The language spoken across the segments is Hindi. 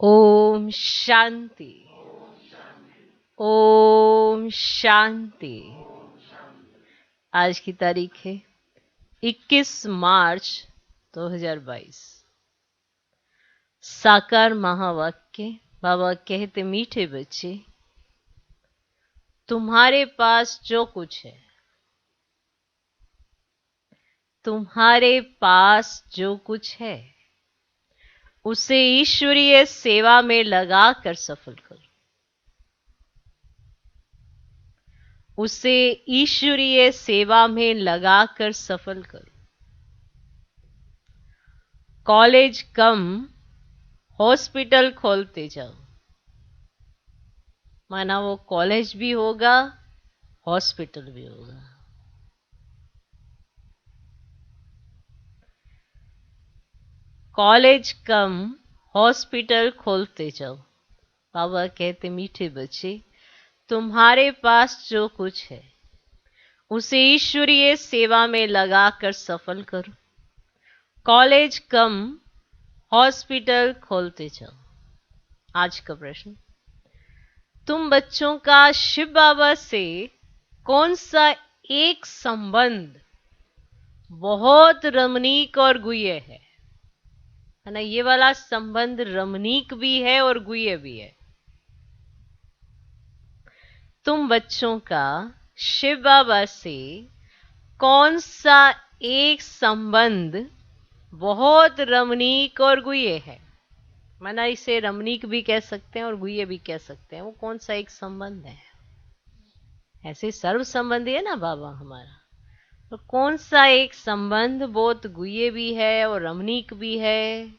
ओम शांति। ओम शांति। आज की तारीख है 21 मार्च 2022। साकार महावाक्य। बाबा कहते, मीठे बच्चे, तुम्हारे पास जो कुछ है, तुम्हारे पास जो कुछ है, उसे ईश्वरीय सेवा में लगा कर सफल करो। उसे ईश्वरीय सेवा में लगाकर सफल करो। कॉलेज कम हॉस्पिटल खोलते जाओ। माना वो कॉलेज भी होगा, हॉस्पिटल भी होगा। कॉलेज कम हॉस्पिटल खोलते जाओ। बाबा कहते, मीठे बच्चे, तुम्हारे पास जो कुछ है, उसे ईश्वरीय सेवा में लगाकर सफल करो। कॉलेज कम हॉस्पिटल खोलते जाओ। आज का प्रश्न, तुम बच्चों का शिव बाबा से कौन सा एक संबंध बहुत रमणीक और गुह्य है ना? ये वाला संबंध रमणीक भी है और गुह्य भी है। तुम बच्चों का शिव बाबा से कौन सा एक संबंध बहुत रमणीक और गुह्य है? माना इसे रमणीक भी कह सकते हैं और गुह्य भी कह सकते हैं। वो कौन सा एक संबंध है? ऐसे सर्व संबंधी है ना बाबा हमारा, तो कौन सा एक संबंध बहुत गुह्य भी है और रमणीक भी है?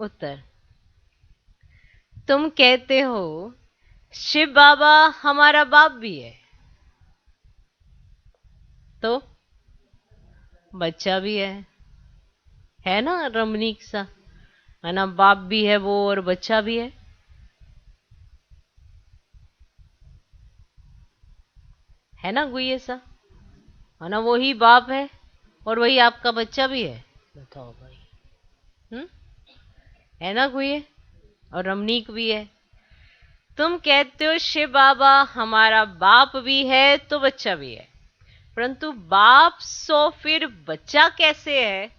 उत्तर, तुम कहते हो शिव बाबा हमारा बाप भी तो बच्चा भी है ना? रमणीक सा है ना? बाप भी है वो और बच्चा भी है ना? गुह्य सा है ना? वही बाप है और वही आपका बच्चा भी है। बताओ भाई, है ना? गुह्य और रमणीक भी है। तुम कहते हो शिव बाबा हमारा बाप भी है तो बच्चा भी है, परंतु बाप सो फिर बच्चा कैसे है?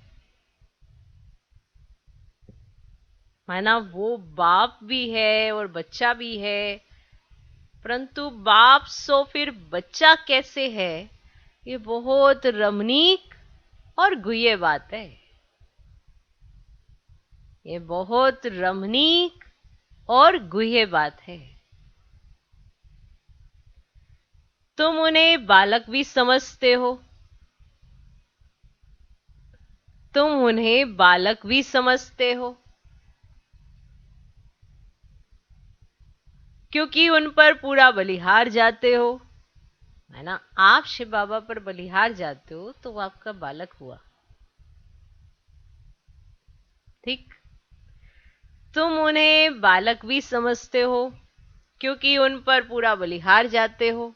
माना वो बाप भी है और बच्चा भी है, परंतु बाप सो फिर बच्चा कैसे है? ये बहुत रमणीक और गुह्य बात है। ये बहुत रमणीक और गुह्य बात है। तुम उन्हें बालक भी समझते हो। तुम उन्हें बालक भी समझते हो क्योंकि उन पर पूरा बलिहार जाते हो, है ना? आप शिव बाबा पर बलिहार जाते हो तो वो आपका बालक हुआ। ठीक। तुम उन्हें बालक भी समझते हो क्योंकि उन पर पूरा बलिहार जाते हो।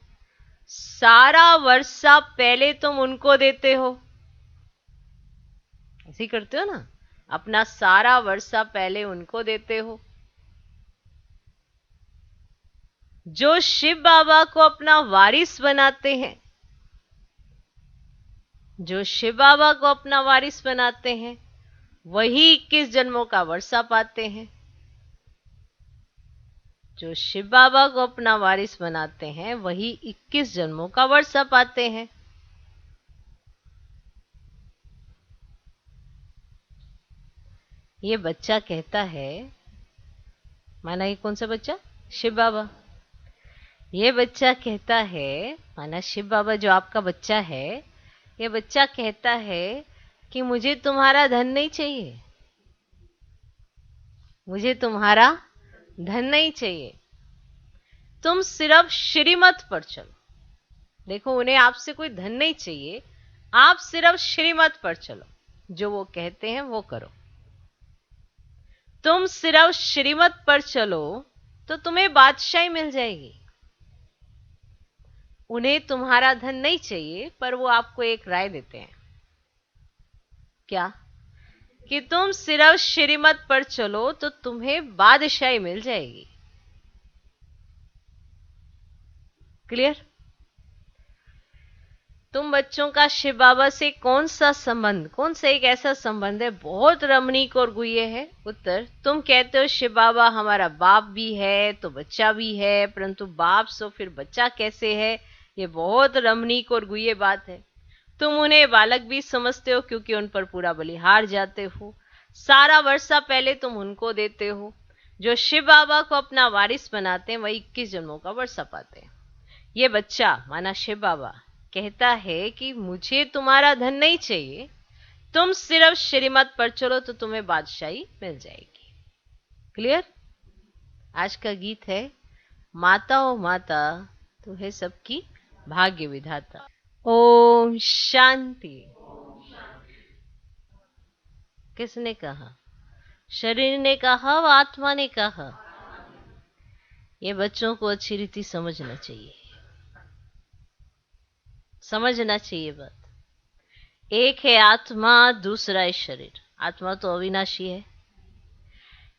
सारा वर्षा पहले तुम उनको देते हो। ऐसे ही करते हो ना? अपना सारा वर्षा पहले उनको देते हो। जो शिव बाबा को अपना वारिस बनाते हैं, जो शिव बाबा को अपना वारिस बनाते हैं, वही 21 जन्मों का वर्षा पाते हैं। जो शिव बाबा को अपना वारिस बनाते हैं, वही 21 जन्मों का वर्षा पाते हैं। ये बच्चा कहता है, माना ये कौन सा बच्चा? शिव बाबा। ये बच्चा कहता है, माना शिव बाबा जो आपका बच्चा है, ये बच्चा कहता है कि मुझे तुम्हारा धन नहीं चाहिए, मुझे तुम्हारा धन नहीं चाहिए, तुम सिर्फ श्रीमत पर चलो। देखो, उन्हें आपसे कोई धन नहीं चाहिए, आप सिर्फ श्रीमत पर चलो, जो वो कहते हैं वो करो। तुम सिर्फ श्रीमत पर चलो तो तुम्हें बादशाही मिल जाएगी। उन्हें तुम्हारा धन नहीं चाहिए, पर वो आपको एक राय देते हैं। क्या? कि तुम सिर्फ श्रीमत पर चलो तो तुम्हें बादशाही मिल जाएगी। क्लियर? तुम बच्चों का शिव बाबा से कौन सा संबंध, कौन सा एक ऐसा संबंध है बहुत रमणीक और गुह्य है? उत्तर, तुम कहते हो शिव बाबा हमारा बाप भी है तो बच्चा भी है, परंतु बाप सो फिर बच्चा कैसे है? ये बहुत रमणीक और गुह्य बात है। तुम उन्हें बालक भी समझते हो क्योंकि उन पर पूरा बलिहार जाते हो, सारा वर्षा पहले तुम उनको देते हो। जो शिव बाबा को अपना वारिस बनाते हैं वही 21 जन्मों का वर्षा पाते हैं। ये बच्चा माना शिव बाबा कहता है कि मुझे तुम्हारा धन नहीं चाहिए, तुम सिर्फ श्रीमत पर चलो तो तुम्हें बादशाही मिल जाएगी। क्लियर? आज का गीत है माता ओ माता तू है सबकी भाग्य विधाता। ओम शांति। किसने कहा? शरीर ने कहा, आत्मा ने कहा? ये बच्चों को अच्छी रीति समझना चाहिए, समझना चाहिए बात। एक है आत्मा, दूसरा है शरीर। आत्मा तो अविनाशी है।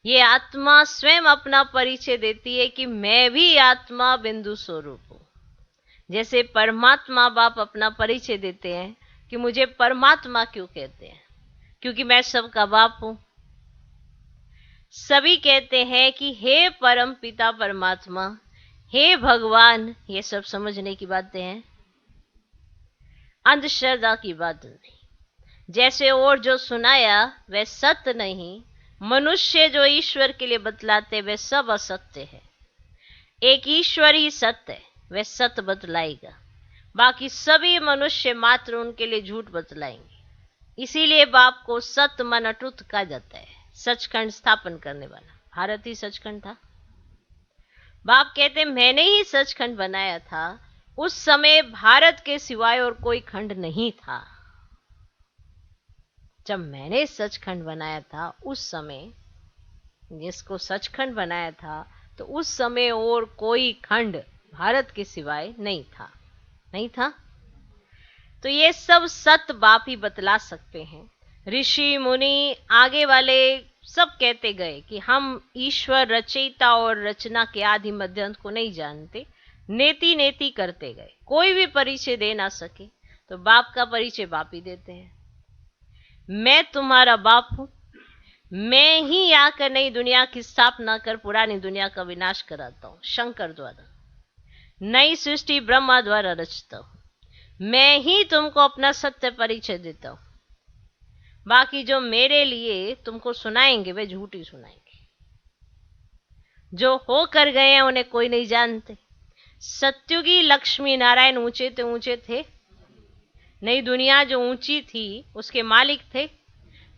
ये आत्मा स्वयं अपना परिचय देती है कि मैं भी आत्मा बिंदु स्वरूप हूं। जैसे परमात्मा बाप अपना परिचय देते हैं कि मुझे परमात्मा क्यों कहते हैं? क्योंकि मैं सबका बाप हूं। सभी कहते हैं कि हे परम पिता परमात्मा, हे भगवान। ये सब समझने की बातें हैं, अंधश्रद्धा की बात नहीं। जैसे और जो सुनाया वह सत्य नहीं। मनुष्य जो ईश्वर के लिए बतलाते वह सब असत्य है। एक ईश्वर ही सत्य है, वह सत्य बतलाएगा। बाकी सभी मनुष्य मात्र उनके लिए झूठ बतलाएंगे। इसीलिए बाप को सत्य मन अटूट कहा जाता है। सचखंड स्थापन करने वाला भारत ही सचखंड था। बाप कहते मैंने ही सचखंड बनाया था। उस समय भारत के सिवाय और कोई खंड नहीं था। जब मैंने सचखंड बनाया था उस समय, जिसको सचखंड बनाया था, तो उस समय और कोई खंड भारत के सिवाय नहीं था, नहीं था। तो ये सब सत्य बाप ही बतला सकते हैं। ऋषि मुनि आगे वाले सब कहते गए कि हम ईश्वर रचयिता और रचना के आदि मध्यंत को नहीं जानते। नेति नेति करते गए, कोई भी परिचय दे ना सके। तो बाप का परिचय बाप ही देते हैं। मैं तुम्हारा बाप हूं। मैं ही आकर नई दुनिया की स्थापना कर पुरानी दुनिया का विनाश कराता हूं। शंकर द्वारा नई सृष्टि ब्रह्मा द्वारा रचता हूं। मैं ही तुमको अपना सत्य परिचय देता हूं। बाकी जो मेरे लिए तुमको सुनाएंगे वे झूठी सुनाएंगे। जो होकर गए हैं उन्हें कोई नहीं जानते। सत्युगी लक्ष्मी नारायण ऊंचे थे। नई दुनिया जो ऊंची थी उसके मालिक थे।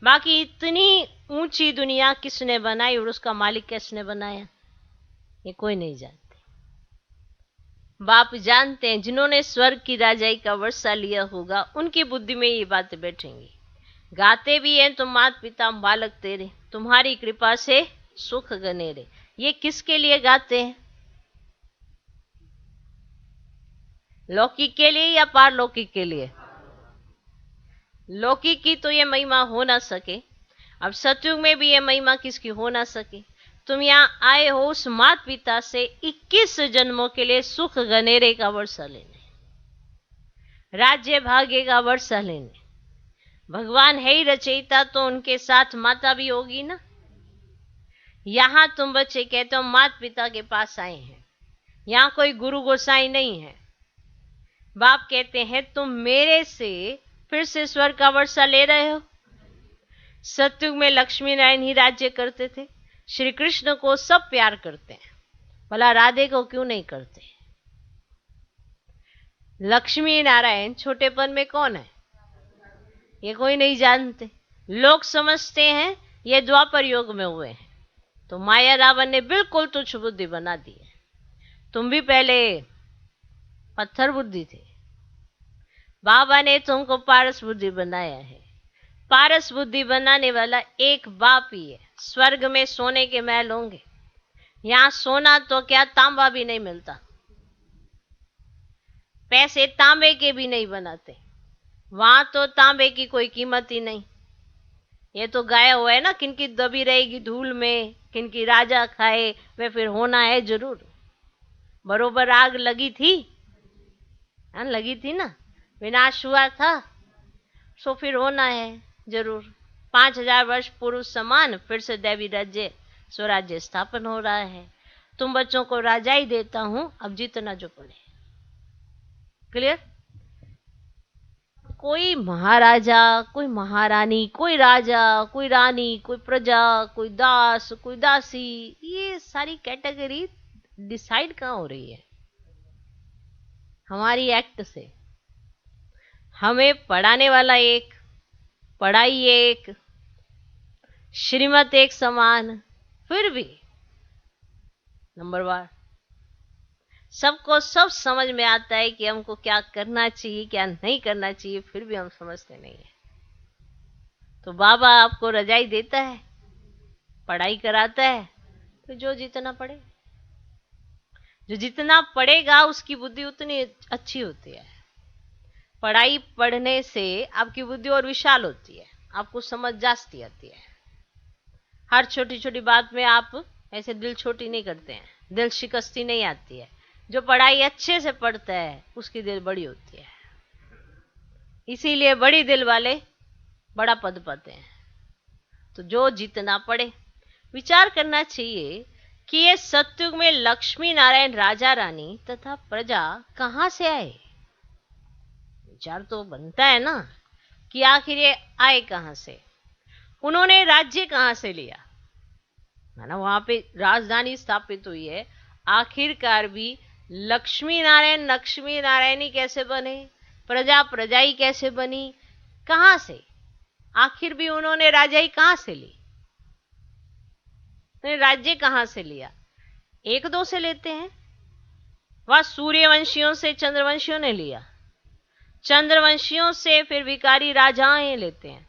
बाकी इतनी ऊंची दुनिया किसने बनाई और उसका मालिक किसने बनाया, ये कोई नहीं जानते। बाप जानते हैं। जिन्होंने स्वर्ग की राजाई का वर्षा लिया होगा उनकी बुद्धि में ये बातें बैठेंगी। गाते भी हैं तुम मात पिता बालक तेरे, तुम्हारी कृपा से सुख गनेरे। ये किसके लिए गाते हैं? लौकिक के लिए या पारलौकिक के लिए? लौकिक की तो ये महिमा हो ना सके। अब सतयुग में भी ये महिमा किसकी हो ना सके। तुम यहाँ आए हो उस मात पिता से 21 जन्मों के लिए सुख गनेरे का वर्षा लेने, राज्य भाग्य का वर्षा लेने। भगवान है ही रचयिता तो उनके साथ माता भी होगी ना। यहां तुम बच्चे कहते हो मात पिता के पास आए हैं, यहां कोई गुरु गोसाई नहीं है। बाप कहते हैं तुम मेरे से फिर से स्वर्ग का वर्षा ले रहे हो। सतयुग में लक्ष्मी नारायण ही राज्य करते थे। श्री कृष्ण को सब प्यार करते हैं, भला राधे को क्यों नहीं करते? लक्ष्मी नारायण छोटेपन में कौन है ये कोई नहीं जानते। लोग समझते हैं ये द्वापर युग में हुए हैं। तो माया रावण ने बिल्कुल तुच्छ बुद्धि बना दी है। तुम भी पहले पत्थर बुद्धि थे, बाबा ने तुमको पारस बुद्धि बनाया है। पारस बुद्धि बनाने वाला एक बाप ही है। स्वर्ग में सोने के महल होंगे, यहां सोना तो क्या तांबा भी नहीं मिलता। पैसे तांबे के भी नहीं बनाते, वहां तो तांबे की कोई कीमत ही नहीं। ये तो गाया हुआ है ना, किनकी दबी रहेगी धूल में, किनकी राजा खाए, वे फिर होना है जरूर। बरोबर आग लगी थी, हाँ लगी थी ना, विनाश हुआ था, सो फिर होना है जरूर। 5000 वर्ष पूर्व समान फिर से दैवी राज्य स्वराज्य स्थापन हो रहा है। तुम बच्चों को राजा ही देता हूं, अब जीतना जो पड़े। क्लियर? कोई महाराजा, कोई महारानी, कोई राजा, कोई रानी, कोई प्रजा, कोई दास, कोई दासी, ये सारी कैटेगरी डिसाइड कहाँ हो रही है? हमारी एक्ट से। हमें पढ़ाने वाला एक, पढ़ाई एक, श्रीमत एक समान, फिर भी नंबर 1 सबको सब समझ में आता है कि हमको क्या करना चाहिए क्या नहीं करना चाहिए, फिर भी हम समझते नहीं है। तो बाबा आपको रजाई देता है, पढ़ाई कराता है, तो जो जितना पढ़े, जो जितना पढ़ेगा उसकी बुद्धि उतनी अच्छी होती है। पढ़ाई पढ़ने से आपकी बुद्धि और विशाल होती है, आपको समझ जास्ती आती है। हर छोटी छोटी बात में आप ऐसे दिल छोटी नहीं करते हैं, दिल शिकस्ती नहीं आती है। जो पढ़ाई अच्छे से पढ़ता है उसकी दिल बड़ी होती है, इसीलिए बड़ी दिल वाले बड़ा पद पाते हैं। तो जो जितना पढ़े, विचार करना चाहिए कि ये सतयुग में लक्ष्मी नारायण राजा रानी तथा प्रजा कहां से आए। विचार तो बनता है ना कि आखिर ये आए कहां से, उन्होंने राज्य कहां से लिया, माना वहां पे राजधानी स्थापित हुई है, आखिरकार भी लक्ष्मी नारायणी कैसे बने, प्रजा प्रजाई कैसे बनी, कहां से, आखिर भी उन्होंने राजाई कहां से ली, राज्य कहां से लिया? एक दो से लेते हैं, वह सूर्यवंशियों से चंद्रवंशियों ने लिया, चंद्रवंशियों से फिर विकारी राजाएं लेते हैं,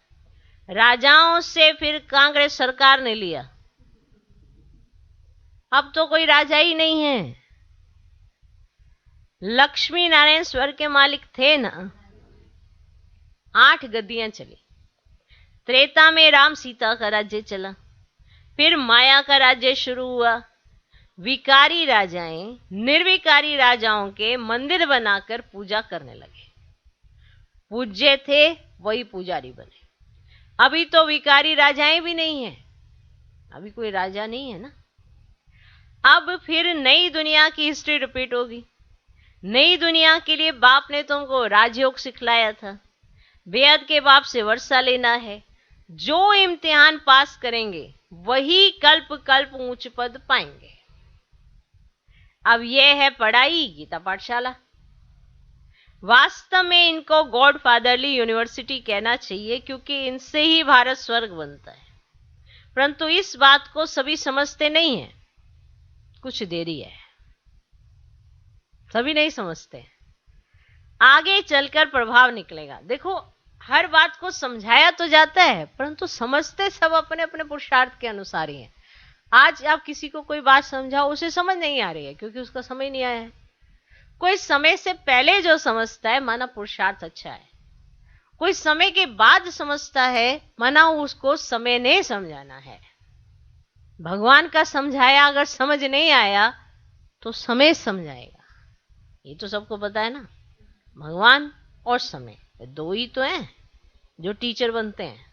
राजाओं से फिर कांग्रेस सरकार ने लिया। अब तो कोई राजा ही नहीं है। लक्ष्मी नारायण स्वर्ग के मालिक थे ना। 8 गद्दियां चली। त्रेता में राम सीता का राज्य चला, फिर माया का राज्य शुरू हुआ। विकारी राजाएं निर्विकारी राजाओं के मंदिर बनाकर पूजा करने लगे, पूज्य थे वही पुजारी बने। अभी तो विकारी राजाएं भी नहीं है, अभी कोई राजा नहीं है ना। अब फिर नई दुनिया की हिस्ट्री रिपीट होगी। नई दुनिया के लिए बाप ने तुमको राजयोग सिखलाया था, बेअद के बाप से वर्षा लेना है, जो इम्तिहान पास करेंगे वही कल्प कल्प ऊंच पद पाएंगे। अब यह है पढ़ाई, गीता पाठशाला। वास्तव में इनको गॉड फादरली यूनिवर्सिटी कहना चाहिए, क्योंकि इनसे ही भारत स्वर्ग बनता है। परंतु इस बात को सभी समझते नहीं हैं, कुछ देरी है, सभी नहीं समझते। आगे चलकर प्रभाव निकलेगा। देखो, हर बात को समझाया तो जाता है, परंतु समझते सब अपने अपने पुरुषार्थ के अनुसार ही है। आज आप किसी को कोई बात समझाओ, उसे समझ नहीं आ रही है, क्योंकि उसका समय नहीं आया है। कोई समय से पहले जो समझता है, माना पुरुषार्थ अच्छा है। कोई समय के बाद समझता है, माना उसको समय ने समझाना है। भगवान का समझाया अगर समझ नहीं आया तो समय समझाएगा, ये तो सबको पता है ना। भगवान और समय दो ही तो हैं जो टीचर बनते हैं,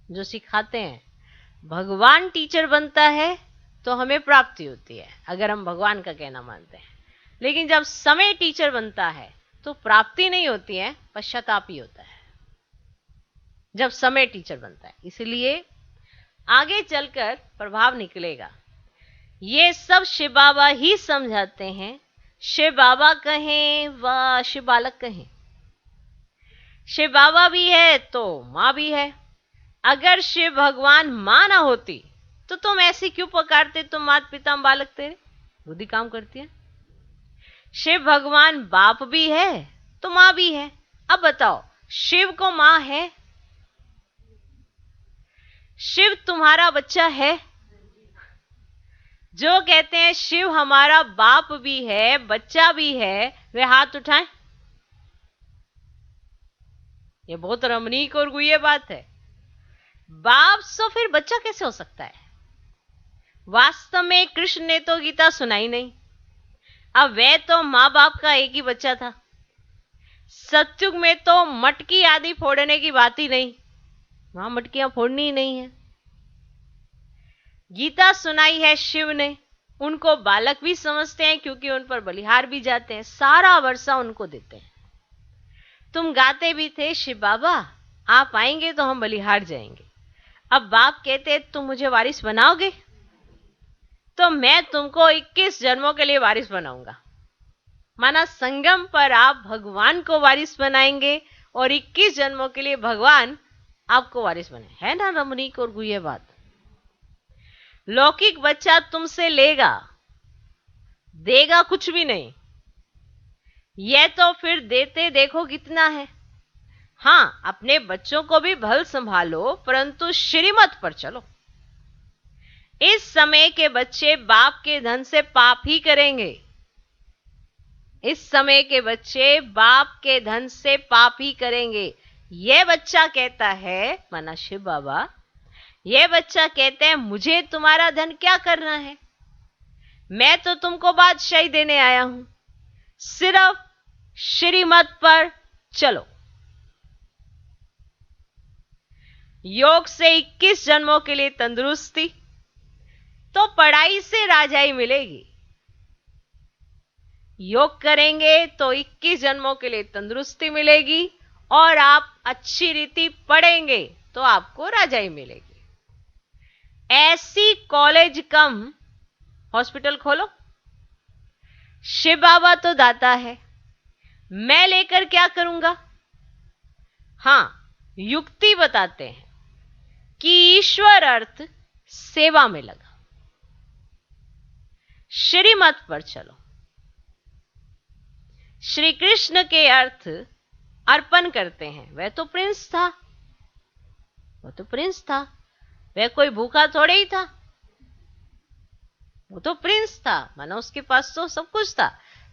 जो सिखाते हैं। भगवान टीचर बनता है तो हमें प्राप्ति होती है, अगर हम भगवान का कहना मानते हैं। लेकिन जब समय टीचर बनता है तो प्राप्ति नहीं होती है, पश्चाताप ही होता है जब समय टीचर बनता है। इसलिए आगे चलकर प्रभाव निकलेगा। ये सब शिव बाबा ही समझाते हैं। शिव बाबा कहें व शिव बालक कहें, शिव बाबा भी है तो माँ भी है। अगर शिव भगवान माँ ना होती तो तुम ऐसे क्यों पुकारते, तुम माता पिता बालक तेरे? बुद्धि काम करती है। शिव भगवान बाप भी है तो माँ भी है। अब बताओ, शिव को माँ है? शिव तुम्हारा बच्चा है? जो कहते हैं शिव हमारा बाप भी है बच्चा भी है, वे हाथ उठाएं। ये बहुत रमणीक और गुह्य बात है। बाप तो फिर बच्चा कैसे हो सकता है? वास्तव में कृष्ण ने तो गीता सुनाई नहीं। अब वह तो माँ बाप का एक ही बच्चा था। सतयुग में तो मटकी आदि फोड़ने की बात ही नहीं, वहां मटकियां फोड़नी ही नहीं है। गीता सुनाई है शिव ने, उनको बालक भी समझते हैं क्योंकि उन पर बलिहार भी जाते हैं, सारा वर्षा उनको देते हैं। तुम गाते भी थे शिव बाबा आप आएंगे तो हम बलिहार जाएंगे। अब बाप कहते तुम मुझे वारिस बनाओगे तो मैं तुमको 21 जन्मों के लिए वारिस बनाऊंगा। माना संगम पर आप भगवान को वारिस बनाएंगे और 21 जन्मों के लिए भगवान आपको वारिस बने। है ना रमणीक और गुह्य बात? लौकिक बच्चा तुमसे लेगा, देगा कुछ भी नहीं। यह तो फिर देते देखो कितना है। हां, अपने बच्चों को भी भल संभालो, परंतु श्रीमत पर चलो। इस समय के बच्चे बाप के धन से पाप ही करेंगे। इस समय के बच्चे बाप के धन से पाप ही करेंगे। यह बच्चा कहता है, माना शिव बाबा, यह बच्चा कहते हैं मुझे तुम्हारा धन क्या करना है, मैं तो तुमको बादशाही देने आया हूं, सिर्फ श्रीमत पर चलो। योग से 21 जन्मों के लिए तंदुरुस्ती, तो पढ़ाई से राजाई मिलेगी। योग करेंगे तो 21 जन्मों के लिए तंदुरुस्ती मिलेगी और आप अच्छी रीति पढ़ेंगे तो आपको राजाई मिलेगी। ऐसी कॉलेज कम हॉस्पिटल खोलो। शिव बाबा तो दाता है, मैं लेकर क्या करूंगा? हां, युक्ति बताते हैं कि ईश्वर अर्थ सेवा में लगा, श्रीमत पर चलो। श्री कृष्ण के अर्थ अर्पण करते हैं। वह तो प्रिंस था, वो तो प्रिंस था, वह कोई भूखा थोड़े ही था, वो तो प्रिंस था, माना उसके पास तो सब कुछ था,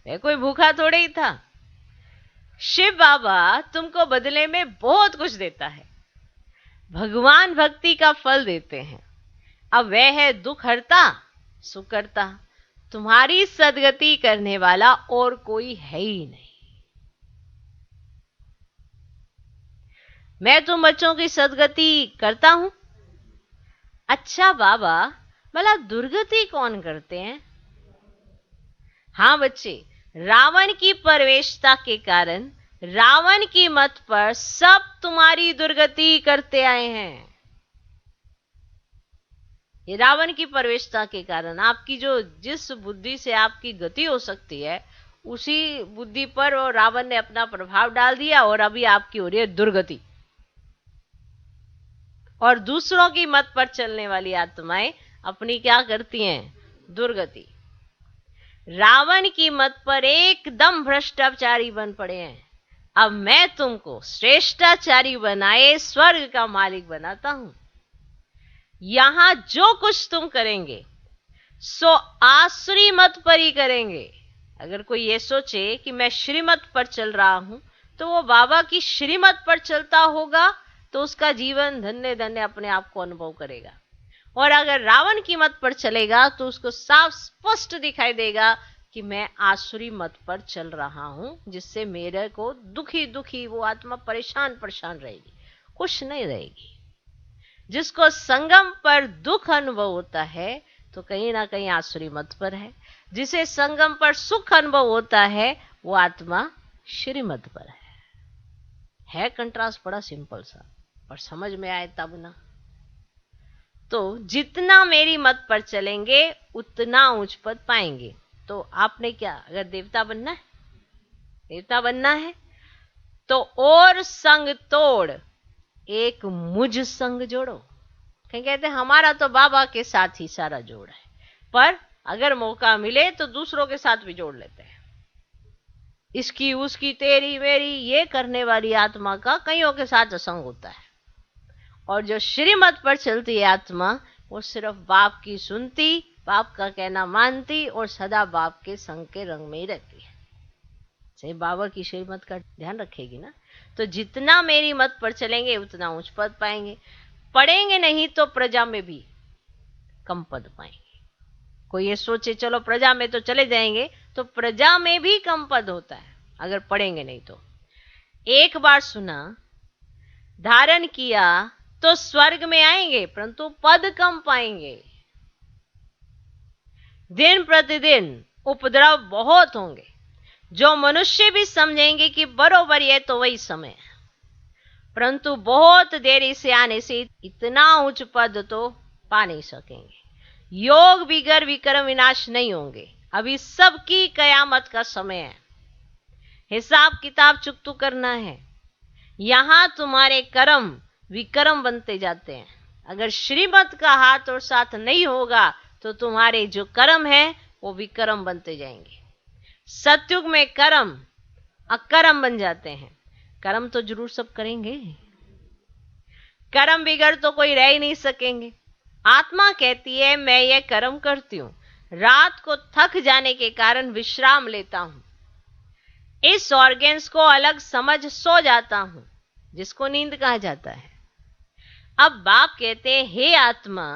वह कोई भूखा थोड़े ही था। शिव बाबा तुमको बदले में बहुत कुछ देता है, भगवान भक्ति का फल देते हैं। अब वह है दुख हरता सुख करता, तुम्हारी सदगति करने वाला और कोई है ही नहीं। मैं तुम बच्चों की सदगति करता हूं। अच्छा बाबा, भला दुर्गति कौन करते हैं? हां बच्चे, रावण की परवेशता के कारण रावण की मत पर सब तुम्हारी दुर्गति करते आए हैं। ये रावण की परवेशता के कारण आपकी जो जिस बुद्धि से आपकी गति हो सकती है, उसी बुद्धि पर वो रावण ने अपना प्रभाव डाल दिया और अभी आपकी हो रही है दुर्गति। और दूसरों की मत पर चलने वाली आत्माएं अपनी क्या करती हैं? दुर्गति। रावण की मत पर एकदम भ्रष्टाचारी बन पड़े हैं। अब मैं तुमको श्रेष्ठाचारी बनाए स्वर्ग का मालिक बनाता हूं। यहां जो कुछ तुम करेंगे सो आसुरी मत पर ही करेंगे। अगर कोई ये सोचे कि मैं श्रीमत पर चल रहा हूं तो वो बाबा की श्रीमत पर चलता होगा तो उसका जीवन धन्य धन्य अपने आप को अनुभव करेगा। और अगर रावण की मत पर चलेगा तो उसको साफ स्पष्ट दिखाई देगा कि मैं आसुरी मत पर चल रहा हूं, जिससे मेरे को दुखी दुखी वो आत्मा परेशान परेशान रहेगी, खुश नहीं रहेगी। जिसको संगम पर दुख अनुभव होता है तो कहीं ना कहीं आसुरी मत पर है, जिसे संगम पर सुख अनुभव होता है वो आत्मा श्रीमत पर है कंट्रास्ट बड़ा सिंपल सा, और समझ में आए तब ना। तो जितना मेरी मत पर चलेंगे उतना उच्च पद पाएंगे। तो आपने क्या, अगर देवता बनना है, देवता बनना है तो और संग तोड़ एक मुझ संग जोड़ो। कहीं कहते हैं हमारा तो बाबा के साथ ही सारा जोड़ है, पर अगर मौका मिले तो दूसरों के साथ भी जोड़ लेते हैं। इसकी उसकी तेरी मेरी ये करने वाली आत्मा का कईयों के साथ असंग होता है। और जो श्रीमत पर चलती है आत्मा, वो सिर्फ बाप की सुनती, बाप का कहना मानती और सदा बाप के संग के रंग में ही रहती है। सही बाबा की श्रीमत का ध्यान रखेगी ना। तो जितना मेरी मत पर चलेंगे उतना उच्च पद पाएंगे। पढ़ेंगे नहीं तो प्रजा में भी कम पद पाएंगे। कोई ये सोचे चलो प्रजा में तो चले जाएंगे, तो प्रजा में भी कम पद होता है अगर पढ़ेंगे नहीं तो। एक बार सुना, धारण किया तो स्वर्ग में आएंगे, परंतु पद कम पाएंगे। दिन प्रतिदिन उपद्रव बहुत होंगे, जो मनुष्य भी समझेंगे कि बरोबर है तो वही समय है, परंतु बहुत देरी से आने से इतना उच्च पद तो पा नहीं सकेंगे। योग बिगर विक्रम विनाश नहीं होंगे। अभी सबकी कयामत का समय है, हिसाब किताब चुकतू करना है। यहां तुम्हारे कर्म विक्रम बनते जाते हैं। अगर श्रीमत का हाथ और साथ नहीं होगा तो तुम्हारे जो कर्म है वो विक्रम बनते जाएंगे। सतयुग में कर्म अकर्म बन जाते हैं। कर्म तो जरूर सब करेंगे, कर्म बिगड़ तो कोई रह ही नहीं सकेंगे। आत्मा कहती है मैं ये कर्म करती हूं, रात को थक जाने के कारण विश्राम लेता हूं, इस ऑर्गेन्स को अलग समझ सो जाता हूं, जिसको नींद कहा जाता है। अब बाप कहते हैं हे आत्मा,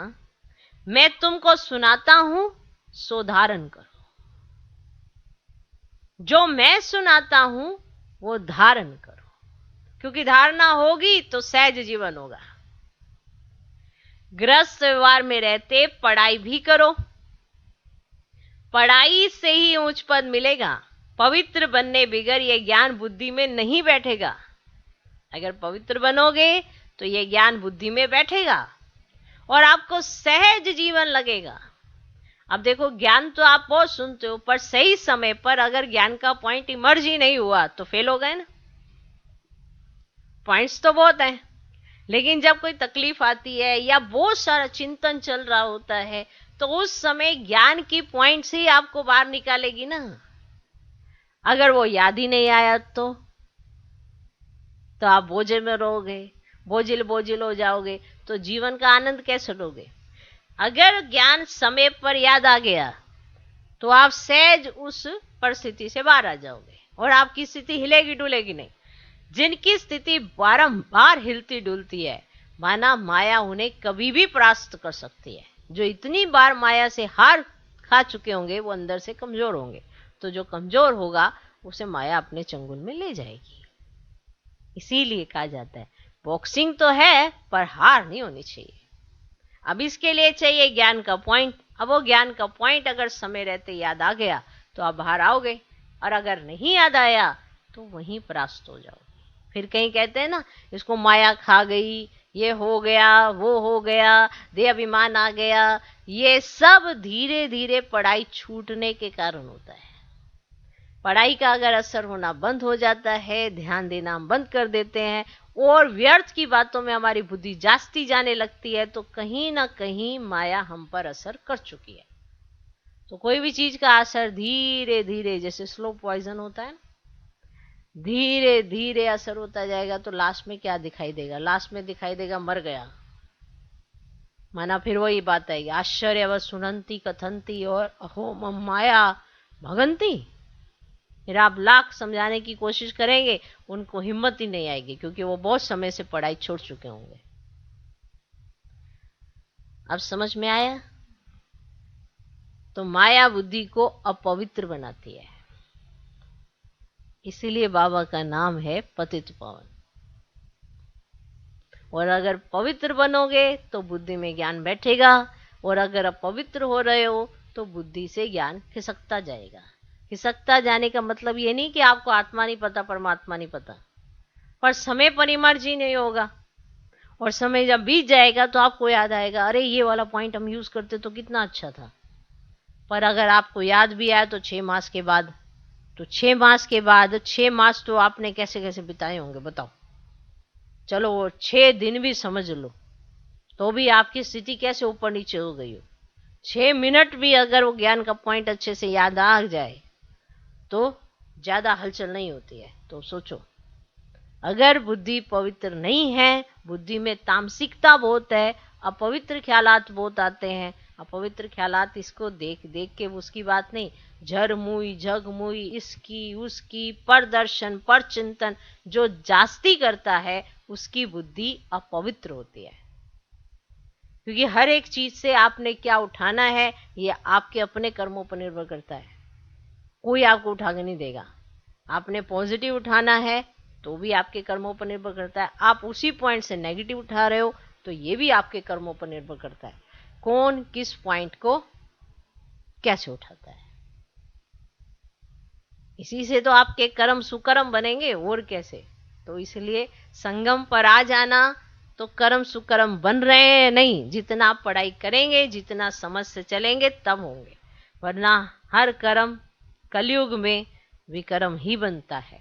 मैं तुमको सुनाता हूं, सो धारण करो। जो मैं सुनाता हूं वो धारण करो, क्योंकि धारणा होगी तो सहज जीवन होगा। गृहस्थ व्यवहार में रहते पढ़ाई भी करो, पढ़ाई से ही उच्च पद मिलेगा। पवित्र बनने बिगर ये ज्ञान बुद्धि में नहीं बैठेगा। अगर पवित्र बनोगे तो ये ज्ञान बुद्धि में बैठेगा और आपको सहज जीवन लगेगा। अब देखो, ज्ञान तो आप बहुत सुनते हो, पर सही समय पर अगर ज्ञान का पॉइंट इमर्ज ही नहीं हुआ तो फेल हो गए ना। पॉइंट्स तो बहुत हैं, लेकिन जब कोई तकलीफ आती है या बहुत सारा चिंतन चल रहा होता है तो उस समय ज्ञान की पॉइंट्स ही आपको बाहर निकालेगी ना। अगर वो याद ही नहीं आया तो आप बोझिल में रहोगे, बोझिल हो जाओगे, तो जीवन का आनंद कैसे लोगे। अगर ज्ञान समय पर याद आ गया तो आप सहज उस परिस्थिति से बाहर आ जाओगे और आपकी स्थिति हिलेगी डुलेगी नहीं। जिनकी स्थिति बारंबार हिलती डुलती है, माना माया उन्हें कभी भी परास्त कर सकती है। जो इतनी बार माया से हार खा चुके होंगे वो अंदर से कमजोर होंगे, तो जो कमजोर होगा उसे माया अपने चंगुल में ले जाएगी। इसीलिए कहा जाता है बॉक्सिंग तो है पर हार नहीं होनी चाहिए। अब इसके लिए चाहिए ज्ञान का पॉइंट। अब वो ज्ञान का पॉइंट अगर समय रहते याद आ गया तो आप बाहर आओगे, और अगर नहीं याद आया तो वहीं परास्त हो जाओगे। फिर कहीं कहते हैं ना, इसको माया खा गई, ये हो गया, वो हो गया, देह अभिमान आ गया। ये सब धीरे धीरे पढ़ाई छूटने के कारण होता है। पढ़ाई का अगर असर होना बंद हो जाता है, ध्यान देना हम बंद कर देते हैं और व्यर्थ की बातों में हमारी बुद्धि जास्ती जाने लगती है, तो कहीं ना कहीं माया हम पर असर कर चुकी है। तो कोई भी चीज का असर धीरे धीरे, जैसे स्लो पॉइजन होता है, धीरे धीरे असर होता जाएगा, तो लास्ट में क्या दिखाई देगा? लास्ट में दिखाई देगा मर गया। माना फिर वही बात आएगी, आश्चर्य व सुनंती कथंती और अहो मम माया भगंती। फिर आप लाख समझाने की कोशिश करेंगे, उनको हिम्मत ही नहीं आएगी, क्योंकि वो बहुत समय से पढ़ाई छोड़ चुके होंगे। अब समझ में आया? तो माया बुद्धि को अपवित्र बनाती है, इसीलिए बाबा का नाम है पतित पावन। और अगर पवित्र बनोगे तो बुद्धि में ज्ञान बैठेगा, और अगर अपवित्र हो रहे हो तो बुद्धि से ज्ञान खिसकता जाएगा। खिसकता जाने का मतलब ये नहीं कि आपको आत्मा नहीं पता, परमात्मा नहीं पता, पर समय पर इमर्ज ही नहीं होगा। और समय जब बीत जाएगा तो आपको याद आएगा, अरे ये वाला पॉइंट हम यूज करते तो कितना अच्छा था। पर अगर आपको याद भी आया तो 6 मास के बाद, तो 6 मास के बाद 6 मास तो आपने कैसे कैसे बिताए होंगे बताओ। चलो वो 6 दिन भी समझ लो, तो भी आपकी स्थिति कैसे ऊपर नीचे हो गई हो। 6 मिनट भी अगर वो ज्ञान का पॉइंट अच्छे से याद आ जाए तो ज्यादा हलचल नहीं होती है। तो सोचो, अगर बुद्धि पवित्र नहीं है, बुद्धि में तामसिकता बहुत है, अपवित्र ख्यालात बहुत आते हैं। अपवित्र ख्यालात इसको देख देख के उसकी बात नहीं, झर मुई झग मुई, इसकी उसकी, परदर्शन पर चिंतन जो जास्ती करता है उसकी बुद्धि अपवित्र होती है। क्योंकि हर एक चीज से आपने क्या उठाना है ये आपके अपने कर्मों पर निर्भर करता है, कोई आपको उठा के नहीं देगा। आपने पॉजिटिव उठाना है तो भी आपके कर्मों पर निर्भर करता है, आप उसी पॉइंट से नेगेटिव उठा रहे हो तो ये भी आपके कर्मों पर निर्भर करता है, कौन किस पॉइंट को कैसे उठाता है। इसी से तो आपके कर्म सुकर्म बनेंगे, और कैसे। तो इसलिए संगम पर आ जाना, तो कर्म सुकर्म बन रहे हैं नहीं, जितना आप पढ़ाई करेंगे, जितना समझ से चलेंगे तब होंगे, वरना हर कर्म कलयुग में विकर्म ही बनता है।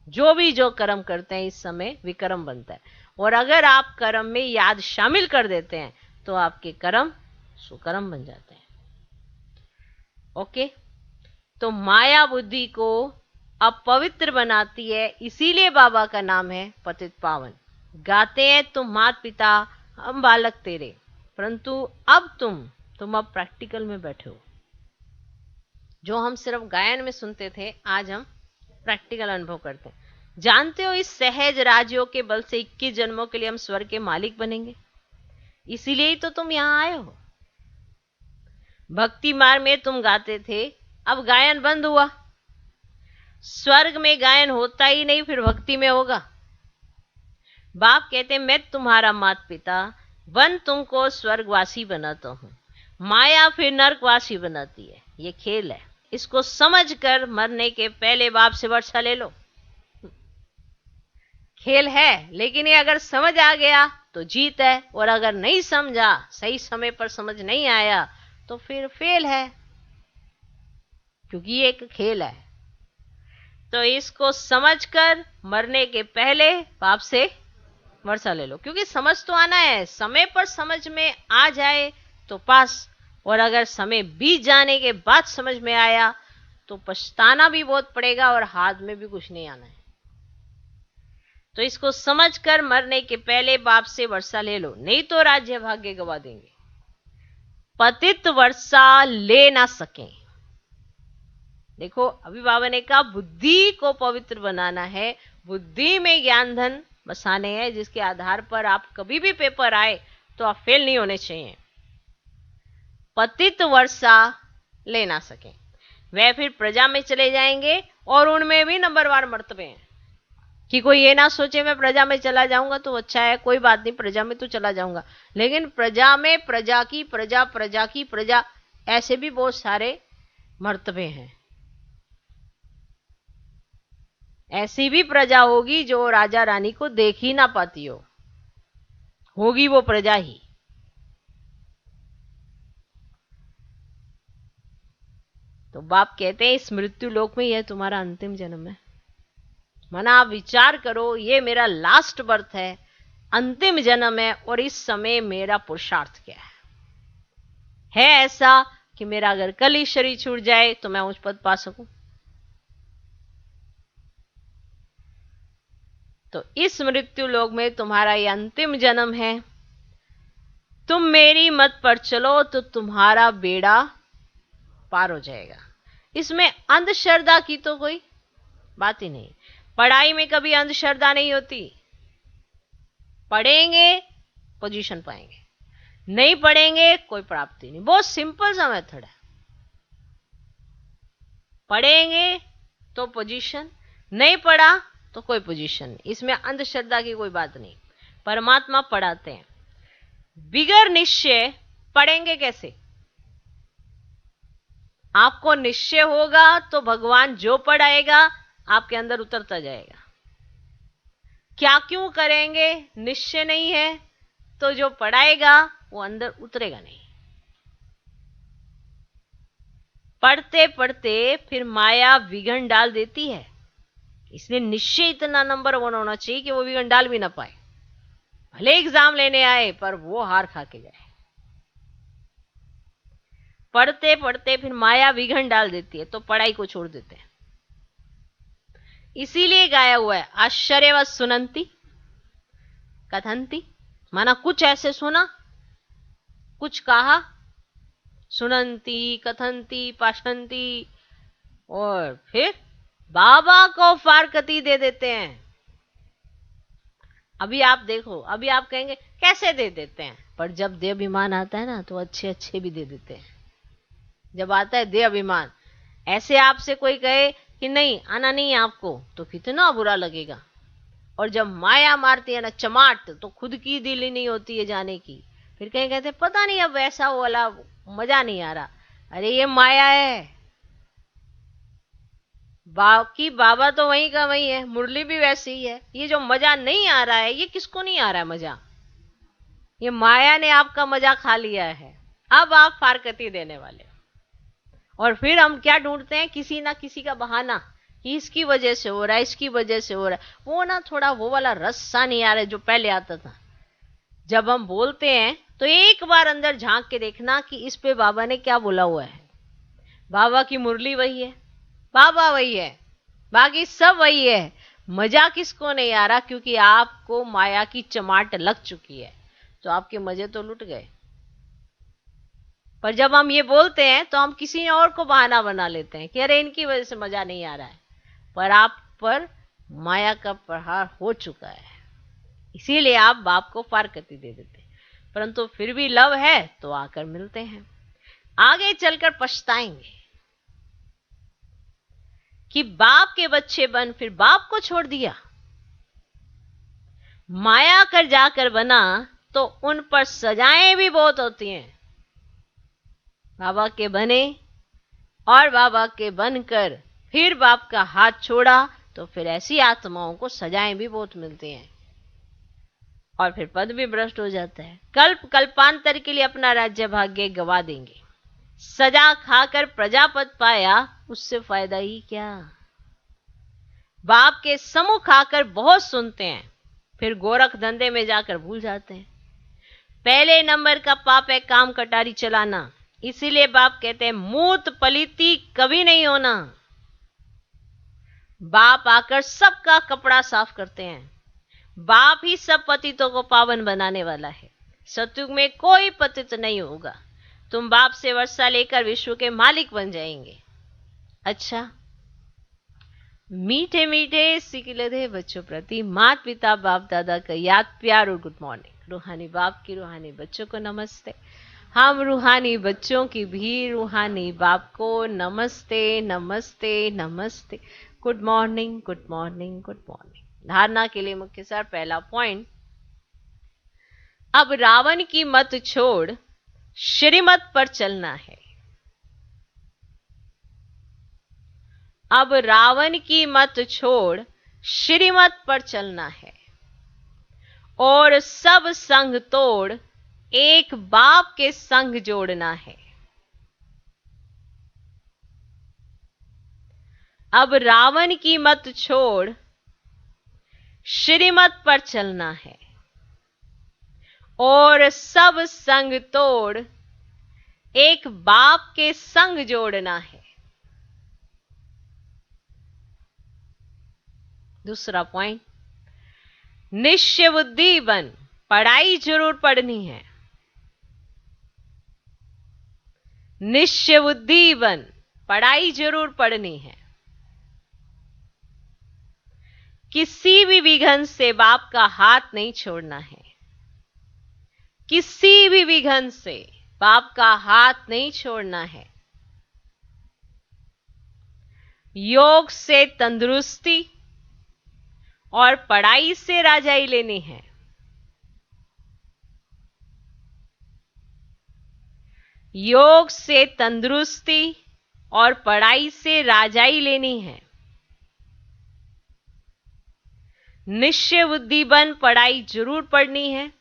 जो कर्म करते हैं इस समय विकर्म बनता है, और अगर आप कर्म में याद शामिल कर देते हैं तो आपके कर्म सुकर्म बन जाते हैं। ओके, तो माया बुद्धि को अपवित्र बनाती है, इसीलिए बाबा का नाम है पतित पावन। गाते हैं तुम मात पिता हम बालक तेरे, परंतु अब तुम अब प्रैक्टिकल में बैठे हो। जो हम सिर्फ गायन में सुनते थे, आज हम प्रैक्टिकल अनुभव करते हैं। जानते हो इस सहज राजयोग के बल से 21 जन्मों के लिए हम स्वर्ग के मालिक बनेंगे, इसीलिए ही तो तुम यहां आए हो। भक्ति मार्ग में तुम गाते थे, अब गायन बंद हुआ, स्वर्ग में गायन होता ही नहीं, फिर भक्ति में होगा। बाप कहते मैं तुम्हारा माता पिता वन तुमको स्वर्गवासी बनाता हूं, माया फिर नरकवासी बनाती है। ये खेल है, इसको समझकर मरने के पहले बाप से वर्षा ले लो। खेल है, लेकिन ये अगर समझ आ गया तो जीत है, और अगर नहीं समझा, सही समय पर समझ नहीं आया, तो फिर फेल है, क्योंकि ये एक खेल है। तो इसको समझकर मरने के पहले बाप से वर्षा ले लो, क्योंकि समझ तो आना है, समय पर समझ में आ जाए तो पास, और अगर समय बीत जाने के बाद समझ में आया तो पछताना भी बहुत पड़ेगा और हाथ में भी कुछ नहीं आना है। तो इसको समझकर मरने के पहले बाप से वर्षा ले लो, नहीं तो राज्य भाग्य गवा देंगे। पतित वर्षा ले ना सके। देखो अभी बाबा ने कहा बुद्धि को पवित्र बनाना है, बुद्धि में ज्ञान धन बसाने हैं, जिसके आधार पर आप कभी भी पेपर आए तो आप फेल नहीं होने चाहिए। पतित वर्षा ले ना सके, वह फिर प्रजा में चले जाएंगे, और उनमें भी नंबरवार मर्तबे हैं, कि कोई ये ना सोचे मैं प्रजा में चला जाऊंगा तो अच्छा है, कोई बात नहीं, प्रजा में तो चला जाऊंगा, लेकिन प्रजा में प्रजा की प्रजा, प्रजा की प्रजा, ऐसे भी बहुत सारे मर्तबे हैं। ऐसी भी प्रजा होगी जो राजा रानी को देख ही ना पाती हो, होगी वो प्रजा ही। तो बाप कहते हैं इस मृत्यु लोक में यह तुम्हारा अंतिम जन्म है। माना आप विचार करो, ये मेरा लास्ट बर्थ है, अंतिम जन्म है, और इस समय मेरा पुरुषार्थ क्या है ऐसा कि मेरा अगर कल ही शरीर छूट जाए तो मैं उच्च पद पा सकूं। तो इस मृत्यु लोक में तुम्हारा ये अंतिम जन्म है, तुम मेरी मत पर चलो तो तुम्हारा बेड़ा पार हो जाएगा। इसमें अंधश्रद्धा की तो कोई बात ही नहीं, पढ़ाई में कभी अंधश्रद्धा नहीं होती। पढ़ेंगे पोजीशन पाएंगे, नहीं पढ़ेंगे कोई प्राप्ति नहीं, बहुत सिंपल सा मेथड है। पढ़ेंगे तो पोजीशन, नहीं पढ़ा तो कोई पोजीशन नहीं, इसमें अंधश्रद्धा की कोई बात नहीं। परमात्मा पढ़ाते हैं, बिगर निश्चय पढ़ेंगे कैसे। आपको निश्चय होगा तो भगवान जो पढ़ाएगा आपके अंदर उतरता जाएगा। क्या क्यों करेंगे, निश्चय नहीं है तो जो पढ़ाएगा वो अंदर उतरेगा नहीं। पढ़ते पढ़ते फिर माया विघन डाल देती है, इसलिए निश्चय इतना नंबर 1 होना चाहिए कि वो विघन डाल भी ना पाए, भले एग्जाम लेने आए पर वो हार खा के जाए। पढ़ते पढ़ते फिर माया विघन डाल देती है, तो पढ़ाई को छोड़ देते हैं। इसीलिए गाया हुआ है आश्चर्यवत सुनंती कथंती, माना कुछ ऐसे सुना, कुछ कहा, सुनंती कथंती पाशंती, और फिर बाबा को फारकती दे देते हैं। अभी आप देखो, अभी आप कहेंगे कैसे दे देते हैं, पर जब देह अभिमान आता है ना तो अच्छे अच्छे भी दे देते हैं। जब आता है देह अभिमान, ऐसे आपसे कोई कहे कि नहीं आना नहीं है आपको, तो कितना बुरा लगेगा। और जब माया मारती है ना चमाट, तो खुद की दिल ही नहीं होती है जाने की। फिर कहीं कहते पता नहीं अब वैसा वाला मजा नहीं आ रहा। अरे ये माया है। बाकी बाबा तो वहीं का वहीं है, मुरली भी वैसी ही है। ये जो मजा नहीं आ रहा है, ये किसको नहीं आ रहा है मजा? ये माया ने आपका मजा खा लिया है। अब आप फारकती देने वाले हो। और फिर हम क्या ढूंढते हैं, किसी ना किसी का बहाना कि इसकी वजह से हो रहा है, इसकी वजह से हो रहा है। वो ना थोड़ा वो वाला रस सा नहीं आ रहा है जो पहले आता था। जब हम बोलते हैं तो एक बार अंदर झांक के देखना कि इस पे बाबा ने क्या बोला हुआ है। बाबा की मुरली वही है, बाबा वही है, बाकी सब वही है। मजा किसको नहीं आ रहा? क्योंकि आपको माया की चमाट लग चुकी है, तो आपके मजे तो लुट गए। पर जब हम ये बोलते हैं तो हम किसी और को बहाना बना लेते हैं कि अरे इनकी वजह से मजा नहीं आ रहा है। पर आप पर माया का प्रहार हो चुका है, इसीलिए आप बाप को फारकती दे देते हैं। परंतु फिर भी लव है तो आकर मिलते हैं। आगे चलकर पछताएंगे कि बाप के बच्चे बन फिर बाप को छोड़ दिया। माया कर जाकर बना तो उन पर सजाएं भी बहुत होती हैं। बाबा के बने और बाबा के बनकर फिर बाप का हाथ छोड़ा तो फिर ऐसी आत्माओं को सजाएं भी बहुत मिलती हैं और फिर पद भी भ्रष्ट हो जाता है। कल्प कल्पांतर के लिए अपना राज्य भाग्य गवा देंगे। सजा खाकर प्रजापत पाया, उससे फायदा ही क्या? बाप के सम्मुख आकर बहुत सुनते हैं, फिर गोरख धंधे में जाकर भूल जाते हैं। पहले नंबर का पाप है काम कटारी चलाना। इसीलिए बाप कहते हैं मूत पलीती कभी नहीं होना। बाप आकर सबका कपड़ा साफ करते हैं। बाप ही सब पतितों को पावन बनाने वाला है। सतयुग में कोई पतित नहीं होगा। तुम बाप से वर्षा लेकर विश्व के मालिक बन जाएंगे। अच्छा, मीठे मीठे सिकिलधे बच्चों प्रति माता पिता बाप दादा का याद प्यार और गुड मॉर्निंग। रूहानी बाप की रूहानी बच्चों को नमस्ते। हम रूहानी बच्चों की भी रूहानी बाप को नमस्ते नमस्ते नमस्ते। Good morning good morning good morning. धारणा के लिए मुख्य सार। पहला पॉइंट, अब रावण की मत छोड़ श्रीमत पर चलना है। अब रावण की मत छोड़ श्रीमत पर चलना है और सब संग तोड़ एक बाप के संग जोड़ना है। अब रावण की मत छोड़ श्रीमत पर चलना है और सब संग तोड़ एक बाप के संग जोड़ना है। दूसरा पॉइंट, निश्चय बुद्धि बन, पढ़ाई जरूर पढ़नी है। निश्चय बुद्धि बन, पढ़ाई जरूर पढ़नी है। किसी भी विघन से बाप का हाथ नहीं छोड़ना है। किसी भी विघन से बाप का हाथ नहीं छोड़ना है। योग से तंदुरुस्ती और पढ़ाई से राजाई लेनी है। योग से तंदुरुस्ती और पढ़ाई से राजाई लेनी है। निश्चय बुद्धि बन, पढ़ाई जरूर पढ़नी है।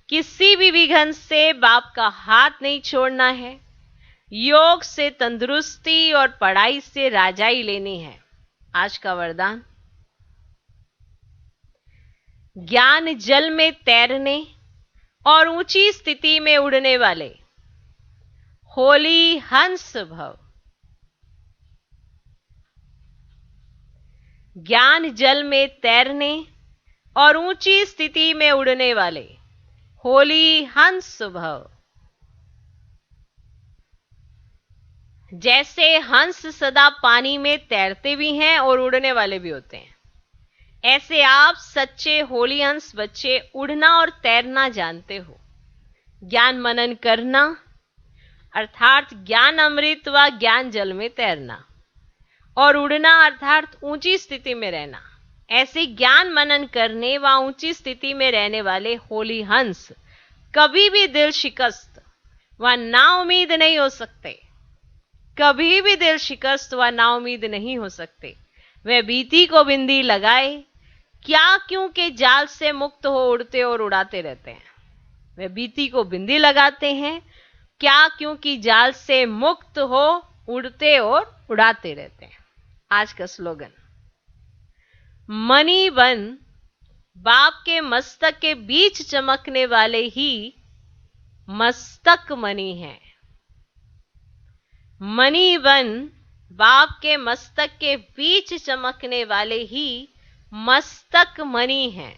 किसी भी विघन से बाप का हाथ नहीं छोड़ना है। योग से तंदुरुस्ती और पढ़ाई से राजाई लेनी है। आज का वरदान, ज्ञान जल में तैरने और ऊंची स्थिति में उड़ने वाले होली हंस भव। ज्ञान जल में तैरने और ऊंची स्थिति में उड़ने वाले होली हंस भव। जैसे हंस सदा पानी में तैरते भी हैं और उड़ने वाले भी होते हैं, ऐसे आप सच्चे होली हंस बच्चे उड़ना और तैरना जानते हो। ज्ञान मनन करना अर्थात ज्ञान अमृत व ज्ञान जल में तैरना, और उड़ना अर्थात ऊंची स्थिति में रहना। ऐसे ज्ञान मनन करने व ऊंची स्थिति में रहने वाले होली हंस कभी भी दिल शिकस्त व नाउम्मीद नहीं हो सकते। कभी भी दिल शिकस्त व नाउम्मीद नहीं हो सकते। वे बीती को बिंदी लगाए क्या क्यों के जाल से मुक्त हो उड़ते और उड़ाते रहते हैं। वे बीती को बिंदी लगाते हैं क्या क्योंकि जाल से मुक्त हो उड़ते और उड़ाते रहते हैं। आज का स्लोगन, मणि बन बाप के मस्तक के बीच चमकने वाले ही मस्तक मणि हैं। मणि बन बाप के मस्तक के बीच चमकने वाले ही मस्तक मणि हैं।